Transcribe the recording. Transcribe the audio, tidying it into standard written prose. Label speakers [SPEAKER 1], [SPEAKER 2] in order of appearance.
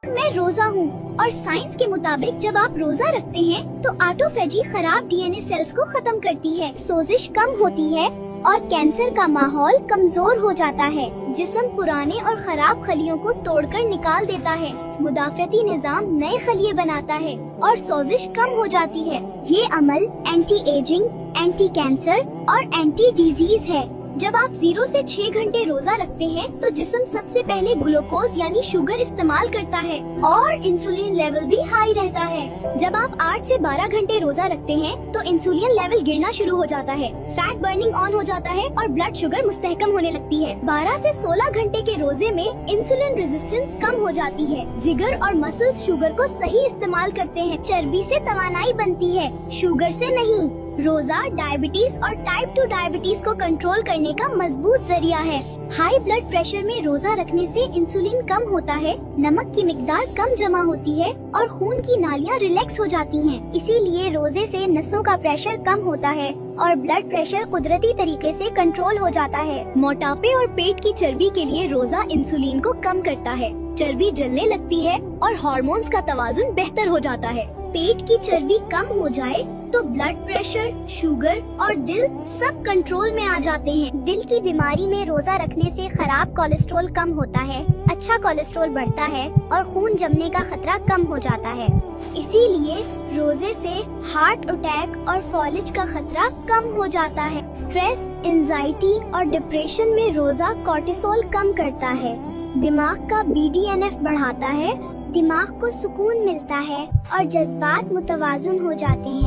[SPEAKER 1] मैं रोजा हूँ और साइंस के मुताबिक जब आप रोजा रखते हैं तो ऑटोफेजी खराब डीएनए सेल्स को खत्म करती है, सोजिश कम होती है और कैंसर का माहौल कमजोर हो जाता है। जिस्म पुराने और खराब खलियों को तोड़कर निकाल देता है, मुदाफ़ती निज़ाम नए खलिए बनाता है और सोजिश कम हो जाती है। ये अमल एंटी एजिंग, एंटी कैंसर और एंटी डिजीज है। जब आप 0 से 6 घंटे रोजा रखते हैं तो जिस्म सबसे पहले ग्लूकोज यानी शुगर इस्तेमाल करता है और इंसुलिन लेवल भी हाई रहता है। जब आप 8 से 12 घंटे रोजा रखते हैं तो इंसुलिन लेवल गिरना शुरू हो जाता है, फैट बर्निंग ऑन हो जाता है और ब्लड शुगर मुस्तहकम होने लगती है। 12 से 16 घंटे के रोजे में इंसुलिन रेजिस्टेंस कम हो जाती है, जिगर और मसल्स शुगर को सही इस्तेमाल करते हैं, चर्बी से तवानाई बनती है, शुगर से नहीं। रोजा डायबिटीज और टाइप 2 डायबिटीज को कंट्रोल करने का मजबूत जरिया है। हाई ब्लड प्रेशर में रोजा रखने से इंसुलिन कम होता है, नमक की मिकदार कम जमा होती है और खून की नालियां रिलैक्स हो जाती हैं। इसीलिए रोजे से नसों का प्रेशर कम होता है और ब्लड प्रेशर कुदरती तरीके से कंट्रोल हो जाता है। मोटापे और पेट की चर्बी के लिए रोजा इंसुलिन को कम करता है, चर्बी जलने लगती है और हार्मोन्स का तवाजुन बेहतर हो जाता है। पेट की चर्बी कम हो जाए तो ब्लड प्रेशर, शुगर और दिल सब कंट्रोल में आ जाते हैं। दिल की बीमारी में रोजा रखने से खराब कोलेस्ट्रॉल कम होता है, अच्छा कोलेस्ट्रॉल बढ़ता है और खून जमने का खतरा कम हो जाता है। इसीलिए रोजे से हार्ट अटैक और फॉलिज का खतरा कम हो जाता है। स्ट्रेस, एंजाइटी और डिप्रेशन में रोजा कोर्टिसोल कम करता है, दिमाग का BDNF बढ़ाता है, दिमाग को सुकून मिलता है और जज्बात मुतवाजुन हो जाते हैं।